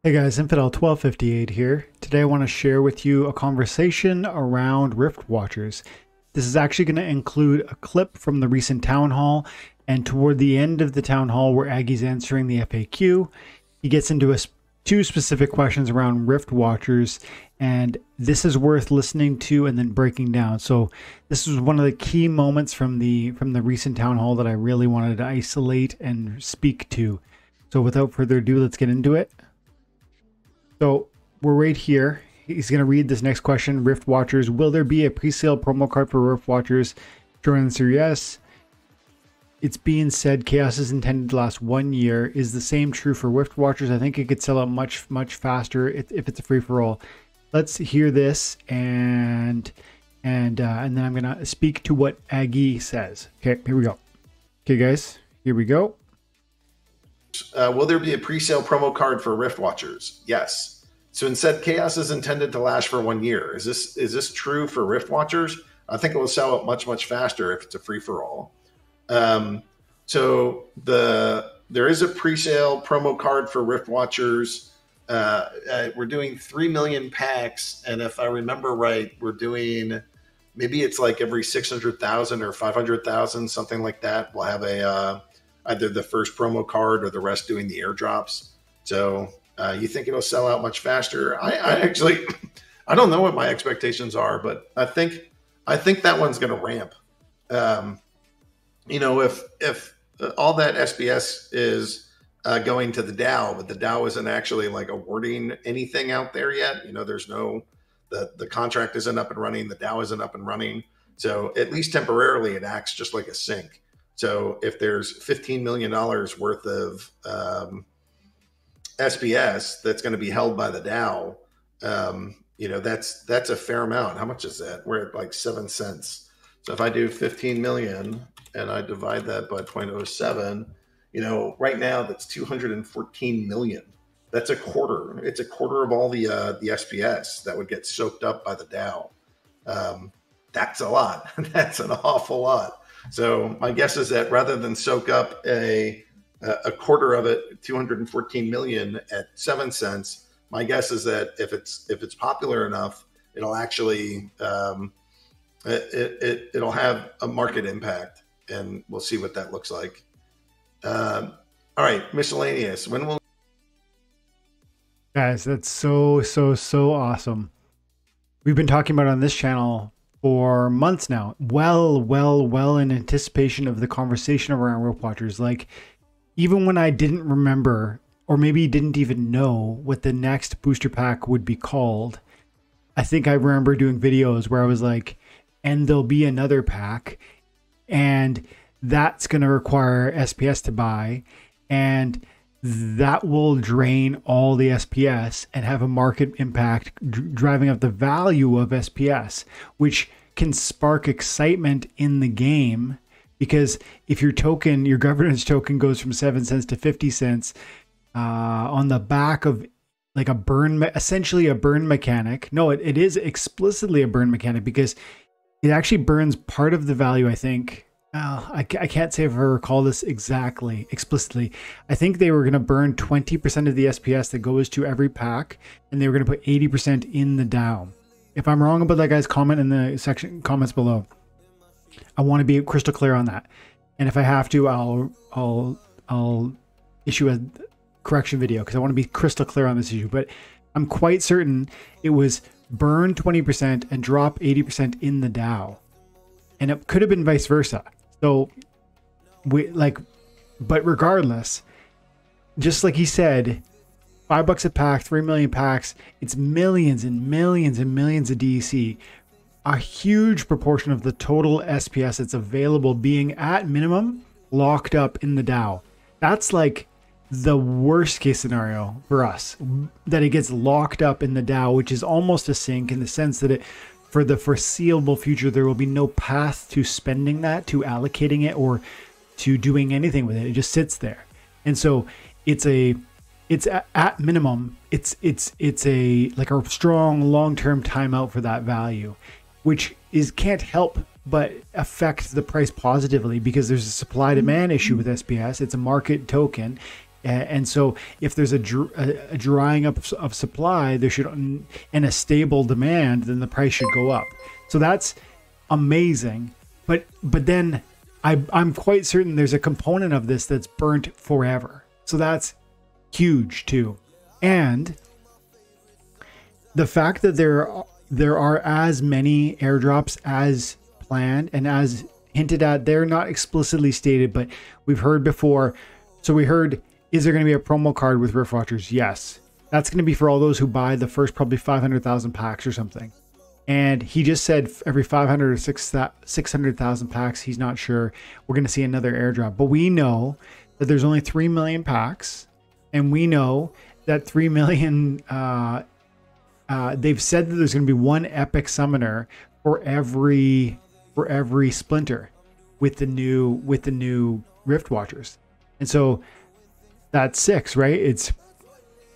Hey guys, Infidel 1258 here. Today I want to share with you a conversation around Rift Watchers. This is actually going to include a clip from the recent town hall, and toward the end of the town hall where Aggie's answering the FAQ, he gets into two specific questions around Rift Watchers, and this is worth listening to and then breaking down. So this was one of the key moments from the recent town hall that I really wanted to isolate and speak to. So without further ado, let's get into it. So we're right here. He's going to read this next question. Rift Watchers. Will there be a pre-sale promo card for Rift Watchers? Jordan answer yes. It's being said Chaos is intended to last 1 year. Is the same true for Rift Watchers? I think it could sell out much faster if it's a free-for-all. Let's hear this and then I'm going to speak to what Aggie says. Okay, here we go. Okay, guys, here we go. Will there be a pre-sale promo card for Rift Watchers? Yes. So instead, Chaos is intended to last for 1 year. Is this true for Rift Watchers? I think it will sell out much faster if it's a free-for-all. So there is a pre-sale promo card for Rift Watchers. We're doing 3 million packs, and if I remember right, we're doing maybe it's like every 600,000 or 500,000, something like that. We'll have a either the first promo card or the rest doing the airdrops. So you think it'll sell out much faster? I actually, I don't know what my expectations are, but I think that one's going to ramp. You know, if all that SBS is going to the DAO, but the DAO isn't actually like awarding anything out there yet. You know, there's no, the contract isn't up and running. The DAO isn't up and running. So at least temporarily, it acts just like a sink. So if there's $15 million worth of SBS that's going to be held by the DAO, you know, that's a fair amount. How much is that? We're at like 7 cents. So if I do 15 million and I divide that by 0.07, you know, right now that's 214 million. That's a quarter. It's a quarter of all the SBS that would get soaked up by the DAO. That's a lot. That's an awful lot. So my guess is that rather than soak up a quarter of it, 214 million at 7 cents, my guess is that if it's popular enough, it'll actually it'll have a market impact, and we'll see what that looks like. All right, miscellaneous. When will Guys, that's so awesome. We've been talking about it on this channel for months now, well in anticipation of the conversation around Rift Watchers. Like, even when I didn't remember, or maybe didn't even know what the next booster pack would be called, I think I remember doing videos where I was like, and there'll be another pack, and that's going to require SPS to buy, and that will drain all the SPS and have a market impact, driving up the value of SPS, which can spark excitement in the game. Because if your token, your governance token, goes from 7 cents to 50 cents on the back of like a burn, essentially a burn mechanic. No, it is explicitly a burn mechanic, because it actually burns part of the value, I think. I can't say if I recall this explicitly. I think they were going to burn 20% of the SPS that goes to every pack, and they were going to put 80% in the DAO. If I'm wrong about that, guys, comment in the comments below. I want to be crystal clear on that, and if I have to, I'll issue a correction video, because I want to be crystal clear on this issue. But I'm quite certain it was burn 20% and drop 80% in the DAO, and it could have been vice versa. So but regardless, just like he said, $5 a pack, 3 million packs, it's millions and millions and millions of DEC. A huge proportion of the total SPS that's available being at minimum locked up in the DAO. That's like the worst case scenario for us, that it gets locked up in the DAO, which is almost a sink in the sense that for the foreseeable future, there will be no path to spending that, to allocating it, or to doing anything with it. It just sits there. And so it's at minimum, it's a like a strong long-term timeout for that value, which can't help but affect the price positively, because there's a supply demand issue with SPS. It's a market token, And so if there's a drying up of supply, there should, and a stable demand, then the price should go up. So that's amazing. But then I'm quite certain there's a component of this that's burnt forever. So that's huge too. And the fact that there are as many airdrops as planned and as hinted at, they're not explicitly stated, but we've heard before. So we heard, is there going to be a promo card with Rift Watchers? Yes. That's going to be for all those who buy the first probably 500,000 packs or something. And he just said every 500 or 600,000 packs, he's not sure, we're going to see another airdrop. But we know that there's only 3 million packs. And we know that 3 million, they've said that there's going to be one epic summoner for every splinter with the new Rift Watchers. And so that's 6, right? It's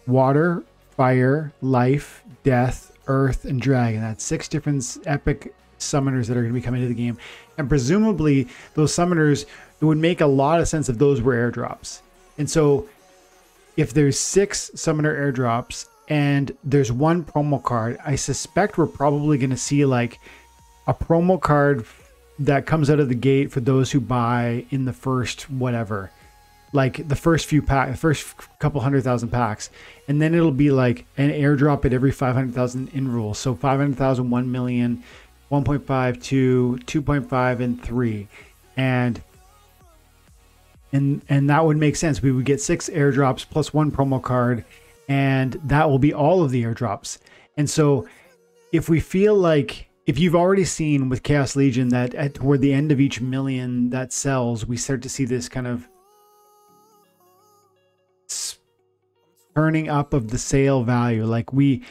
water, fire, life, death, earth, and dragon. That's 6 different epic summoners that are going to be coming to the game. And presumably those summoners, it would make a lot of sense if those were airdrops. And so if there's 6 summoner airdrops and there's one promo card, I suspect we're probably going to see like a promo card that comes out of the gate for those who buy in the first whatever, like the first few packs, the first couple 100,000 packs, and then it'll be like an airdrop at every 500,000 in rule. So 500,000, 1 million, 1.5, 2, 2.5, and 3, and that would make sense. We would get 6 airdrops plus 1 promo card, and that will be all of the airdrops. And so if we feel like, if you've already seen with Chaos Legion that toward the end of each million that sells, we start to see this kind of turning up of the sale value, like we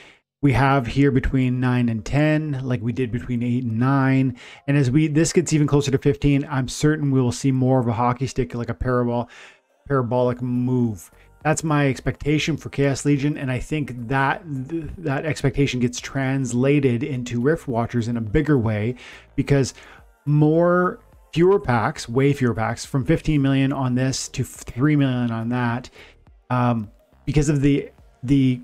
have here between 9 and 10, like we did between 8 and 9. And as this gets even closer to 15, I'm certain we will see more of a hockey stick, like a parabolic move. That's my expectation for Chaos Legion, and I think that expectation gets translated into Rift Watchers in a bigger way, because fewer packs, way fewer packs, from 15 million on this to 3 million on that, because of the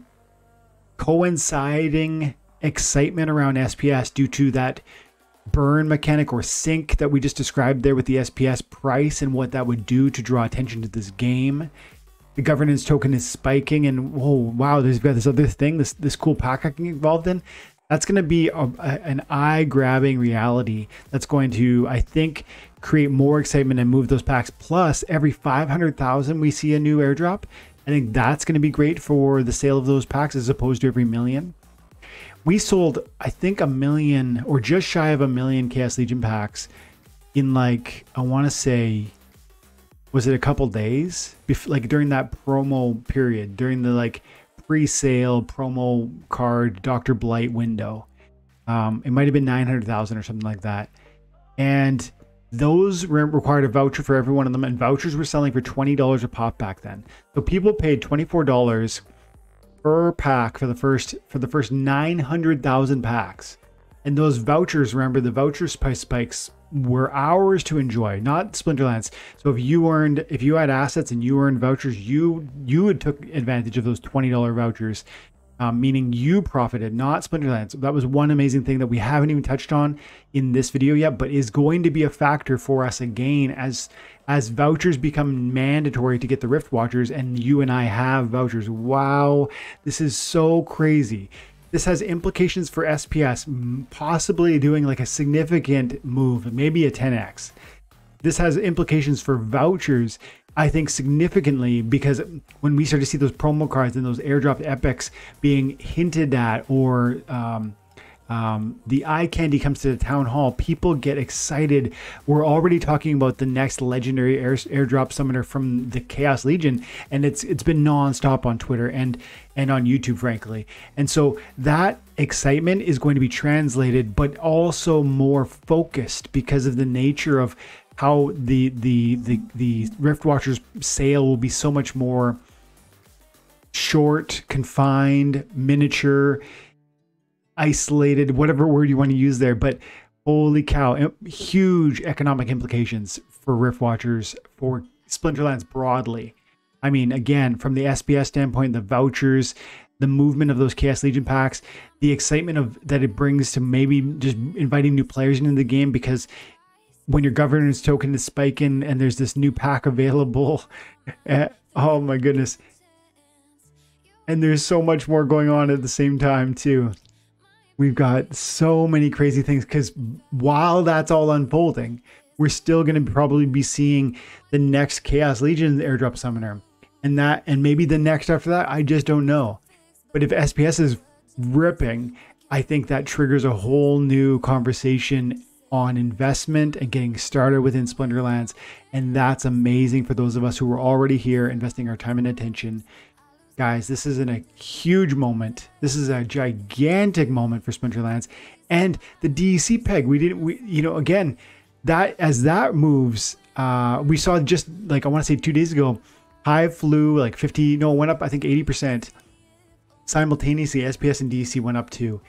coinciding excitement around SPS due to that burn mechanic or sink that we just described there with the SPS price and what that would do to draw attention to this game. The governance token is spiking, and oh wow, there's got this other thing, this cool pack I can get involved in. That's going to be an eye-grabbing reality that's going to, I think, create more excitement and move those packs. Plus, every 500,000 we see a new airdrop. I think that's going to be great for the sale of those packs as opposed to every million. We sold, I think, 1 million or just shy of 1 million Chaos Legion packs in, like, I want to say, was it a couple days? Like during that promo period, during the like pre-sale promo card Dr. Blight window. It might have been 900,000 or something like that. And those required a voucher for every one of them, and vouchers were selling for $20 a pop back then. So people paid $24 per pack for the first 900,000 packs. And those vouchers, remember, the voucher spikes were ours to enjoy, not Splinterlands. So if you had assets and you earned vouchers, you had took advantage of those $20 vouchers, meaning you profited, not Splinterlands. That was one amazing thing that we haven't even touched on in this video yet, but is going to be a factor for us again as vouchers become mandatory to get the Rift Watchers, and you and I have vouchers. Wow, this is so crazy. This has implications for SPS, possibly doing like a significant move, maybe a 10x. This has implications for vouchers, I think, significantly, because when we start to see those promo cards and those airdrop epics being hinted at, or the eye candy comes to the town hall, people get excited. We're already talking about the next legendary airdrop summoner from the Chaos Legion, and it's been nonstop on Twitter and on YouTube, frankly. And so that excitement is going to be translated, but also more focused because of the nature of how the Rift Watchers sale will be so much more short, confined, miniature, isolated, whatever word you want to use there. But holy cow, huge economic implications for Rift Watchers, for Splinterlands broadly. I mean, again, from the SPS standpoint, the vouchers, the movement of those Chaos Legion packs, the excitement of that it brings to maybe just inviting new players into the game, because when your governance token is spiking and there's this new pack available, oh my goodness. And there's so much more going on at the same time too. We've got so many crazy things, because while that's all unfolding, we're still going to probably be seeing the next Chaos Legion airdrop summoner, and maybe the next after that. I just don't know. But if SPS is ripping, I think that triggers a whole new conversation on investment and getting started within Splinterlands. And that's amazing for those of us who are already here investing our time and attention. Guys, this is a huge moment. This is a gigantic moment for Splinterlands and the DEC peg. Again, that as that moves, we saw just like, I want to say 2 days ago, Hive flew like 50, no, it went up, I think 80%. Simultaneously, SPS and DEC went up too.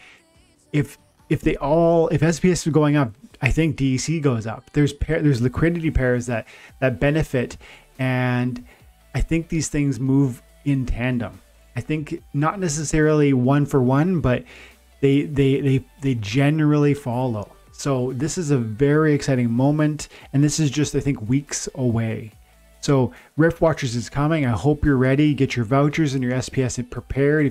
If SPS is going up, I think DEC goes up. There's liquidity pairs that benefit, and I think these things move in tandem. I think not necessarily one for one, but they generally follow. So this is a very exciting moment, and this is just, I think, weeks away. So Rift Watchers is coming. I hope you're ready. Get your vouchers and your SPS prepared.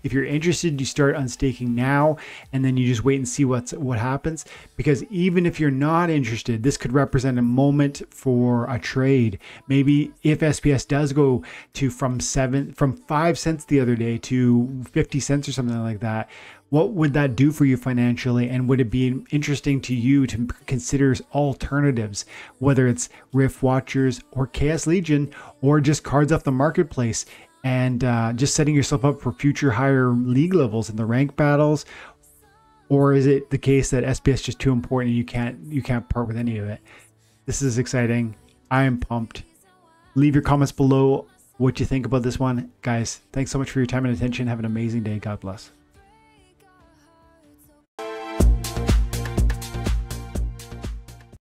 If you're interested, you start unstaking now, and then you just wait and see what happens. Because even if you're not interested, this could represent a moment for a trade. Maybe if SPS does go to from 5 cents the other day to 50 cents or something like that, what would that do for you financially? And would it be interesting to you to consider alternatives, whether it's Rift Watchers or Chaos Legion, or just cards off the marketplace, and just setting yourself up for future higher league levels in the rank battles? Or is it the case that SPS is just too important and you can't part with any of it? This is exciting. I am pumped. Leave your comments below what you think about this one. Guys, thanks so much for your time and attention. Have an amazing day. God bless.